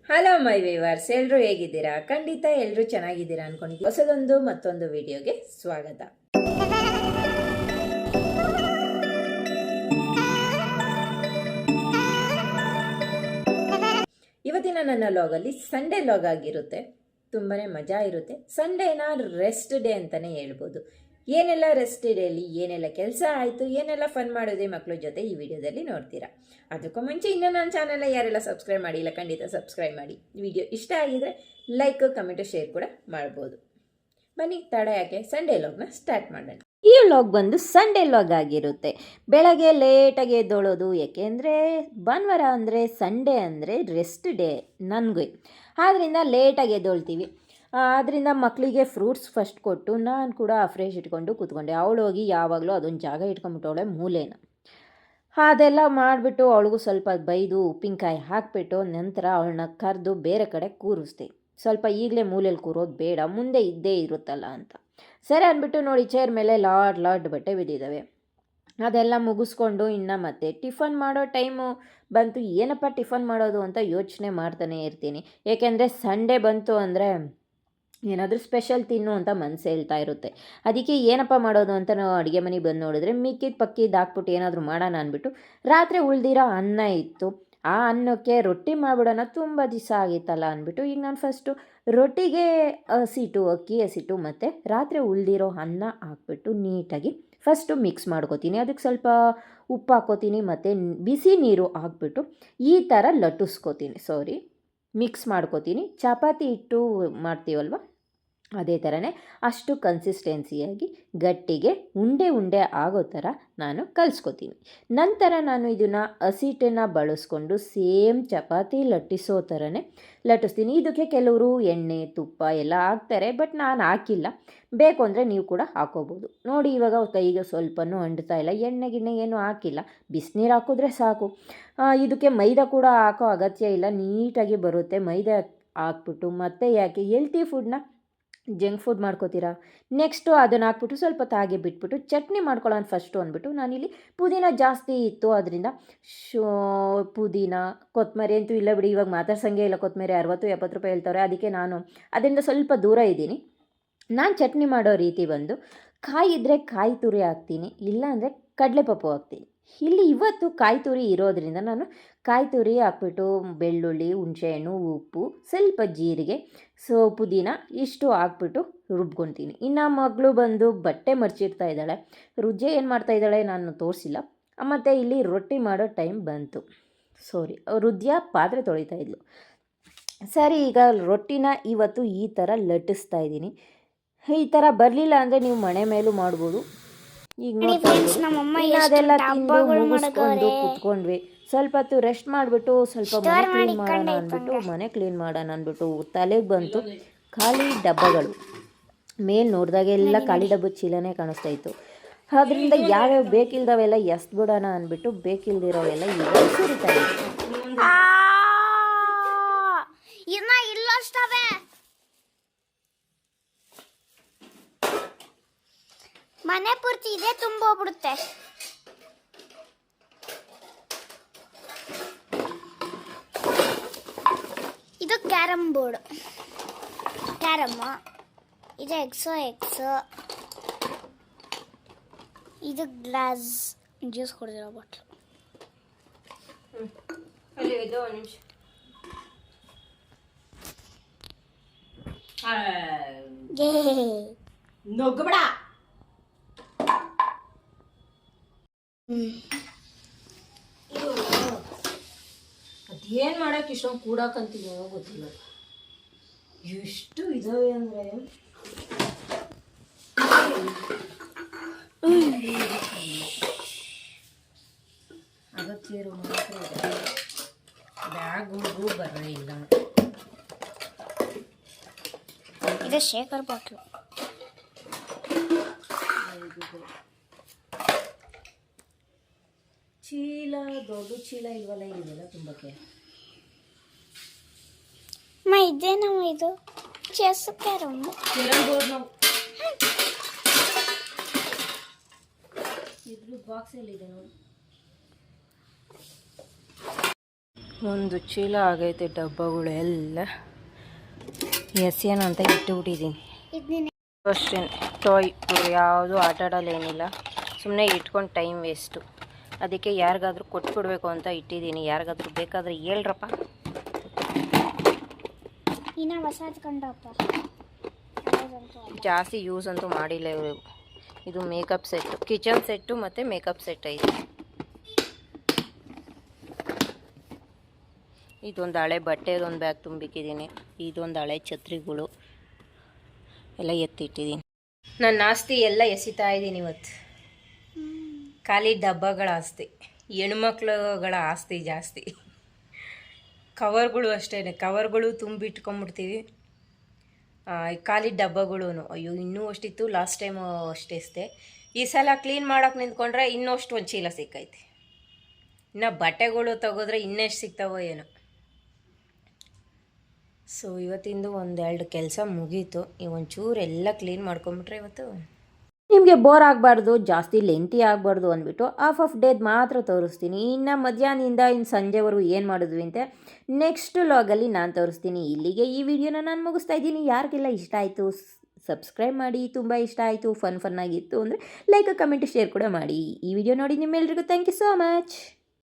Hello my viewers, ಎಲ್ಲರೂ ಹೇಗಿದ್ದೀರಾ? ಖಂಡಿತ ಎಲ್ಲರೂ ಚೆನ್ನಾಗಿದ್ದೀರಾ ಅನ್ಕೊಂಡಿದ್ದೀವಿ. ಹೊಸದೊಂದು ಮತ್ತೊಂದು ವಿಡಿಯೋಗೆ ಸ್ವಾಗತ. ಇವತ್ತಿನ ನನ್ನ ಲಾಗಲ್ಲಿ ಸಂಡೇ ಲಾಗ್ ಆಗಿರುತ್ತೆ. ತುಂಬಾನೇ ಮಜಾ ಇರುತ್ತೆ. ಸಂಡೇನ ರೆಸ್ಟ್ ಡೇ ಅಂತಾನೆ ಹೇಳ್ಬೋದು. ಏನೆಲ್ಲ ರೆಸ್ಟ್ ಡೇಲಿ ಏನೆಲ್ಲ ಕೆಲಸ ಆಯಿತು, ಏನೆಲ್ಲ ಫನ್ ಮಾಡೋದೇ ಮಕ್ಕಳ ಜೊತೆ ಈ ವಿಡಿಯೋದಲ್ಲಿ ನೋಡ್ತೀರಾ. ಅದಕ್ಕೂ ಮುಂಚೆ ಇನ್ನೂ ನನ್ನ ಚಾನಲ್ನ ಯಾರೆಲ್ಲ ಸಬ್ಸ್ಕ್ರೈಬ್ ಮಾಡಿಲ್ಲ ಖಂಡಿತ ಸಬ್ಸ್ಕ್ರೈಬ್ ಮಾಡಿ. ವಿಡಿಯೋ ಇಷ್ಟ ಆಗಿದ್ರೆ ಲೈಕ್, ಕಮೆಂಟು, ಶೇರ್ ಕೂಡ ಮಾಡ್ಬೋದು. ಬನ್ನಿ ತಡ ಯಾಕೆ, ಸಂಡೇ ಲಾಗ್ನ ಸ್ಟಾರ್ಟ್ ಮಾಡೋಣ. ಈ ಲಾಗ್ ಬಂದು ಸಂಡೇ ಲಾಗ್ ಆಗಿರುತ್ತೆ. ಬೆಳಗ್ಗೆ ಲೇಟಾಗಿ ಎದ್ದೊಳೋದು, ಯಾಕೆಂದರೆ ಭಾನುವಾರ ಅಂದರೆ ಸಂಡೇ ಅಂದರೆ ರೆಸ್ಟ್ ಡೇ ನನಗೆ. ಆದ್ದರಿಂದ ಲೇಟಾಗಿ ಎದ್ದೊಳ್ತೀವಿ. ಆದ್ದರಿಂದ ಮಕ್ಕಳಿಗೆ ಫ್ರೂಟ್ಸ್ ಫಸ್ಟ್ ಕೊಟ್ಟು ನಾನು ಕೂಡ ಫ್ರೆಶ್ ಇಟ್ಕೊಂಡು ಕೂತ್ಕೊಂಡೆ. ಅವಳು ಹೋಗಿ ಯಾವಾಗಲೂ ಅದೊಂದು ಜಾಗ ಇಟ್ಕೊಂಡ್ಬಿಟ್ಟವಳೆ ಮೂಲೆನ. ಅದೆಲ್ಲ ಮಾಡಿಬಿಟ್ಟು ಅವಳಿಗೂ ಸ್ವಲ್ಪ ಬೈದು ಉಪ್ಪಿನಕಾಯಿ ಹಾಕಿಬಿಟ್ಟು ನಂತರ ಅವಳನ್ನ ಕರೆದು ಬೇರೆ ಕಡೆ ಕೂರಿಸ್ದೆ. ಸ್ವಲ್ಪ ಈಗಲೇ ಮೂಲೆಯಲ್ಲಿ ಕೂರೋದು ಬೇಡ, ಮುಂದೆ ಇದ್ದೇ ಇರುತ್ತಲ್ಲ ಅಂತ. ಸರಿ ಅಂದ್ಬಿಟ್ಟು ನೋಡಿ, ಚೇರ್ ಮೇಲೆ ಲಾಡ್ ಬಟ್ಟೆ ಬಿದ್ದಿದ್ದಾವೆ. ಅದೆಲ್ಲ ಮುಗಿಸ್ಕೊಂಡು ಇನ್ನು ಮತ್ತೆ ಟಿಫನ್ ಮಾಡೋ ಟೈಮು ಬಂತು. ಏನಪ್ಪ ಟಿಫನ್ ಮಾಡೋದು ಅಂತ ಯೋಚನೆ ಮಾಡ್ತಾನೆ ಇರ್ತೀನಿ. ಏಕೆಂದರೆ ಸಂಡೇ ಬಂತು ಅಂದರೆ ಏನಾದರೂ ಸ್ಪೆಷಲ್ ತಿನ್ನು ಅಂತ ಮನಸ್ಸು ಹೇಳ್ತಾ ಇರುತ್ತೆ. ಅದಕ್ಕೆ ಏನಪ್ಪ ಮಾಡೋದು ಅಂತ ನಾವು ಅಡುಗೆ ಮನೆಗೆ ಬಂದು ನೋಡಿದ್ರೆ ಮಿಕ್ಕಿದ್ದು ಹಾಕ್ಬಿಟ್ಟು ಏನಾದರೂ ಮಾಡೋಣ ಅಂದ್ಬಿಟ್ಟು ರಾತ್ರಿ ಉಳಿದಿರೋ ಅನ್ನ ಇತ್ತು. ಆ ಅನ್ನಕ್ಕೆ ರೊಟ್ಟಿ ಮಾಡಿಬಿಡೋಣ, ತುಂಬ ದಿವಸ ಆಗಿತ್ತಲ್ಲ ಅಂದ್ಬಿಟ್ಟು ಈಗ ನಾನು ಫಸ್ಟು ರೊಟ್ಟಿಗೆ ಅಕ್ಕಿ ಹಸಿಟ್ಟು ಮತ್ತು ರಾತ್ರಿ ಉಳಿದಿರೋ ಅನ್ನ ಹಾಕ್ಬಿಟ್ಟು ನೀಟಾಗಿ ಫಸ್ಟು ಮಿಕ್ಸ್ ಮಾಡ್ಕೋತೀನಿ. ಅದಕ್ಕೆ ಸ್ವಲ್ಪ ಉಪ್ಪು ಹಾಕ್ಕೋತೀನಿ ಮತ್ತು ಬಿಸಿ ನೀರು ಹಾಕ್ಬಿಟ್ಟು ಈ ಥರ ಮಿಕ್ಸ್ ಮಾಡ್ಕೋತೀನಿ. ಚಪಾತಿ ಹಿಟ್ಟು ಮಾಡ್ತೀವಲ್ವ ಅದೇ ಥರನೇ ಅಷ್ಟು ಕನ್ಸಿಸ್ಟೆನ್ಸಿಯಾಗಿ ಗಟ್ಟಿಗೆ ಉಂಡೆ ಆಗೋ ಥರ ನಾನು ಕಲಿಸ್ಕೊತೀನಿ. ನಂತರ ನಾನು ಇದನ್ನು ಹಸಿಟ್ಟನ್ನು ಬಳಸ್ಕೊಂಡು ಸೇಮ್ ಚಪಾತಿ ಲಟ್ಟಿಸೋ ಥರನೇ ಲಟ್ಟಿಸ್ತೀನಿ. ಇದಕ್ಕೆ ಕೆಲವರು ಎಣ್ಣೆ ತುಪ್ಪ ಎಲ್ಲ ಹಾಕ್ತಾರೆ, ಬಟ್ ನಾನು ಹಾಕಿಲ್ಲ. ಬೇಕು ಅಂದರೆ ನೀವು ಕೂಡ ಹಾಕೋಬೋದು. ನೋಡಿ, ಇವಾಗ ಕೈಗೆ ಸ್ವಲ್ಪನೂ ಅಂಡ್ತಾ ಇಲ್ಲ, ಎಣ್ಣೆ ಏನೂ ಹಾಕಿಲ್ಲ, ಬಿಸಿನೀರು ಹಾಕಿದ್ರೆ ಸಾಕು. ಇದಕ್ಕೆ ಮೈದಾ ಕೂಡ ಹಾಕೋ ಅಗತ್ಯ ಇಲ್ಲ, ನೀಟಾಗಿ ಬರುತ್ತೆ. ಮೈದಾ ಹಾಕ್ಬಿಟ್ಟು ಮತ್ತೆ ಯಾಕೆ ಹೆಲ್ತಿ ಫುಡ್ನ ಜಂಕ್ ಫುಡ್ ಮಾಡ್ಕೋತೀರಾ. ನೆಕ್ಸ್ಟು ಅದನ್ನು ಹಾಕ್ಬಿಟ್ಟು ಸ್ವಲ್ಪ ತಾಗೆ ಬಿಟ್ಬಿಟ್ಟು ಚಟ್ನಿ ಮಾಡ್ಕೊಳ್ಳೋಣ ಫಸ್ಟು ಅಂದ್ಬಿಟ್ಟು ನಾನಿಲ್ಲಿ ಪುದೀನ ಜಾಸ್ತಿ ಇತ್ತು, ಅದರಿಂದ ಪುದೀನ ಕೊತ್ತಂಬರಿ ಅಂತೂ ಇಲ್ಲ ಬಿಡಿ, ಇವಾಗ ಮಾತಾಡ್ಸಂಗೆ ಇಲ್ಲ. ಕೊತ್ತಂಬರಿ 60-70 ರೂಪಾಯಿ ಹೇಳ್ತಾರೆ. ಅದಕ್ಕೆ ನಾನು ಅದರಿಂದ ಸ್ವಲ್ಪ ದೂರ ಇದ್ದೀನಿ. ನಾನು ಚಟ್ನಿ ಮಾಡೋ ರೀತಿ ಬಂದು ಕಾಯಿ ಇದ್ದರೆ ಕಾಯಿ ತುರಿ ಹಾಕ್ತೀನಿ, ಇಲ್ಲ ಅಂದರೆ ಕಡಲೆಪಪ್ಪು ಹಾಕ್ತೀನಿ. ಇಲ್ಲಿ ಇವತ್ತು ಕಾಯಿ ತುರಿ ಇರೋದ್ರಿಂದ ನಾನು ಕಾಯಿ ತುರಿ ಹಾಕ್ಬಿಟ್ಟು ಬೆಳ್ಳುಳ್ಳಿ, ಹುಣಸೆಹಣ್ಣು, ಉಪ್ಪು, ಸ್ವಲ್ಪ ಜೀರಿಗೆ, ಪುದೀನ ಇಷ್ಟು ಹಾಕ್ಬಿಟ್ಟು ರುಬ್ಕೊತೀನಿ. ಇನ್ನು ಮಗಳು ಬಂದು ಬಟ್ಟೆ ಮರ್ಚಿಡ್ತಾ ಇದ್ದಾಳೆ. ರುಜ್ಜೆ ಏನು ಮಾಡ್ತಾಯಿದ್ದಾಳೆ ನಾನು ತೋರಿಸಿಲ್ಲ. ಮತ್ತು ಇಲ್ಲಿ ರೊಟ್ಟಿ ಮಾಡೋ ಟೈಮ್ ಬಂತು. ರುದ್ಯ ಪಾತ್ರೆ ತೊಳಿತಾ ಇದ್ಲು. ಸರಿ, ಈಗ ರೊಟ್ಟಿನ ಇವತ್ತು ಈ ಥರ ಲಟ್ಟಿಸ್ತಾ ಇದ್ದೀನಿ. ಈ ಥರ ಬರಲಿಲ್ಲ ಅಂದರೆ ನೀವು ಮಣೆ ಮೇಲೂ ಮಾಡ್ಬೋದು. ಈಗ ಅದೆಲ್ಲ ತಿಂದು ಮುಗಿಸ್ಕೊಂಡು ಕೂತ್ಕೊಂಡ್ವಿ. ಸ್ವಲ್ಪ ಹೊತ್ತು ರೆಸ್ಟ್ ಮಾಡಿಬಿಟ್ಟು ಸ್ವಲ್ಪ ಮನೆ ಕ್ಲೀನ್ ಮಾಡೋಣ ಅಂದ್ಬಿಟ್ಟು ತಲೆಗೆ ಬಂತು ಖಾಲಿ ಡಬ್ಬಗಳು. ಮೇಲೆ ನೋಡಿದಾಗೆಲ್ಲ ಖಾಲಿ ಡಬ್ಬದ ಚೀಲನೇ ಕಾಣಿಸ್ತಾ ಇತ್ತು. ಅದರಿಂದ ಯಾವ್ಯಾವ ಬೇಕಿಲ್ದವೆಲ್ಲ ಎಸ್ಬಿಡೋಣ ಅಂದ್ಬಿಟ್ಟು ಬೇಕಿಲ್ದಿರೋವೆಲ್ಲ ಈಗ ಸುರಿತಾ ಇತ್ತು. ಮನೆ ಪೂರ್ತಿ ಇದೆ, ತುಂಬೋಗ್ಬಿಡುತ್ತೆ. ಇದು ಕ್ಯಾರಮ್ ಬೋರ್ಡ್, ಕ್ಯಾರಮ್. ಇದು ಎಕ್ಸೋ. ಇದು ಗ್ಲಾಸ್ ಜ್ಯೂಸ್ ಕುಡಿದಿರೋ ಬಾಟ್ಲು. ನೊಗ್ಬೇಡ. ಅದೇನು ಮಾಡೋಕೆ ಇಷ್ಟೊಂದು ಕೂಡಕ್ಕಂತೀವಿ ಗೊತ್ತಿಲ್ಲ. ಎಷ್ಟು ಇದಾವೆ ಅಂದರೆ ಅಗತ್ಯ ಇರೋ ಮಾತ್ರ ಬ್ಯಾಗು ಬರ ಇಲ್ಲ. ಇದು ಶೇಖರ್ ಬಾಟ್ಲು. ಚೀಲ, ದೊಡ್ಡ ಚೀಲ ಇಲ್ವಲ್ಲ ಇದೆಲ್ಲ ತುಂಬಕ್ಕೆ. ಇದೇನಮ್ಮ ಇದು? Chess carrom board. ನಾವು ಇದ್ರ ಬಾಕ್ಸಲ್ಲಿ ಇದೆ ನೋಡಿ. ಒಂದು ಚೀಲ ಆಗೈತೆ ಡಬ್ಬಗಳು ಎಲ್ಲ ಎಸೆಯೋಣ ಅಂತ ಇಟ್ಟುಬಿಟ್ಟಿದ್ದೀನಿ. ಇದನ್ನೇ ಅಷ್ಟೇ ಟಾಯ್ ಯಾವುದು ಆಟ ಆಡೋಲ್ಲೇನಿಲ್ಲ, ಸುಮ್ಮನೆ ಇಟ್ಕೊಂಡು ಟೈಮ್ ವೇಸ್ಟು. ಅದಕ್ಕೆ ಯಾರಿಗಾದ್ರೂ ಕೊಟ್ಬಿಡ್ಬೇಕು ಅಂತ ಇಟ್ಟಿದ್ದೀನಿ. ಯಾರಿಗಾದ್ರೂ ಬೇಕಾದರೆ ಹೇಳ್ರಪ್ಪ. ಇನ್ನ ಹೊಸ ಕಂಡಪ್ಪ ಜಾಸ್ತಿ ಯೂಸ್ ಅಂತೂ ಮಾಡಿಲ್ಲ ಇವರು. ಇದು ಮೇಕಪ್ ಸೆಟ್ಟು, ಕಿಚನ್ ಸೆಟ್ಟು ಮತ್ತು ಮೇಕಪ್ ಸೆಟ್ ಐತೆ. ಇದೊಂದು ಹಳೆ ಬಟ್ಟೆದೊಂದು ಬ್ಯಾಗ್ ತುಂಬಿಟ್ಟಿದ್ದೀನಿ. ಇದೊಂದು ಹಳೆ ಛತ್ರಿಗಳು ಎಲ್ಲ ಎತ್ತಿಟ್ಟಿದ್ದೀನಿ. ನನ್ನ ಆಸ್ತಿ ಎಲ್ಲ ಎಸಿತಾ ಇದ್ದೀನಿ ಇವತ್ತು. ಖಾಲಿ ಡಬ್ಬಗಳ ಆಸ್ತಿ, ಹೆಣ್ಮಕ್ಳುಗಳ ಆಸ್ತಿ ಜಾಸ್ತಿ. ಕವರ್ಗಳು ಅಷ್ಟೇ, ಕವರ್ಗಳು ತುಂಬಿಟ್ಕೊಂಬಿಡ್ತೀವಿ. ಖಾಲಿ ಡಬ್ಬಗಳು ಅಯ್ಯೋ ಇನ್ನೂ ಅಷ್ಟಿತ್ತು. ಲಾಸ್ಟ್ ಟೈಮು ಅಷ್ಟೇ. ಈ ಸಲ ಕ್ಲೀನ್ ಮಾಡೋಕೆ ನಿಂತ್ಕೊಂಡ್ರೆ ಇನ್ನೂ ಅಷ್ಟು ಒಂದು ಚೀಲ ಸಿಕ್ಕೈತೆ. ಇನ್ನು ಬಟ್ಟೆಗಳು ತೆಗೆದ್ರೆ ಇನ್ನೆಷ್ಟು ಸಿಗ್ತಾವೋ ಏನೋ. ಸೊ ಇವತ್ತಿಂದು ಒಂದೆರಡು ಕೆಲಸ ಮುಗೀತು. ಈಗ ಒಂಚೂರು ಎಲ್ಲ ಕ್ಲೀನ್ ಮಾಡ್ಕೊಂಬಿಟ್ರೆ ಇವತ್ತು ನಿಮಗೆ ಬೋರ್ ಆಗಬಾರ್ದು, ಜಾಸ್ತಿ ಲೆಂತಿ ಆಗಬಾರ್ದು ಅಂದ್ಬಿಟ್ಟು ಆಫ್ ಡೇದ್ ಮಾತ್ರ ತೋರಿಸ್ತೀನಿ. ಇನ್ನು ಮಧ್ಯಾಹ್ನದಿಂದ ಇನ್ನು ಸಂಜೆವರೆಗೂ ಏನು ಮಾಡಿದ್ವಿ ಅಂತ ನೆಕ್ಸ್ಟ್ ಲಾಗಲ್ಲಿ ನಾನು ತೋರಿಸ್ತೀನಿ. ಇಲ್ಲಿಗೆ ಈ ವಿಡಿಯೋನ ನಾನು ಮುಗಿಸ್ತಾ ಇದ್ದೀನಿ. ಯಾರಿಗೆಲ್ಲ ಇಷ್ಟ ಆಯಿತು ಸಬ್ಸ್ಕ್ರೈಬ್ ಮಾಡಿ. ತುಂಬ ಇಷ್ಟ ಆಯಿತು, ಫನ್ನಾಗಿತ್ತು ಅಂದರೆ ಲೈಕ್, ಕಮೆಂಟ್, ಶೇರ್ ಕೂಡ ಮಾಡಿ. ಈ ವಿಡಿಯೋ ನೋಡಿ ನಿಮ್ಮೆಲ್ರಿಗೂ ಥ್ಯಾಂಕ್ ಯು ಸೋ ಮಚ್.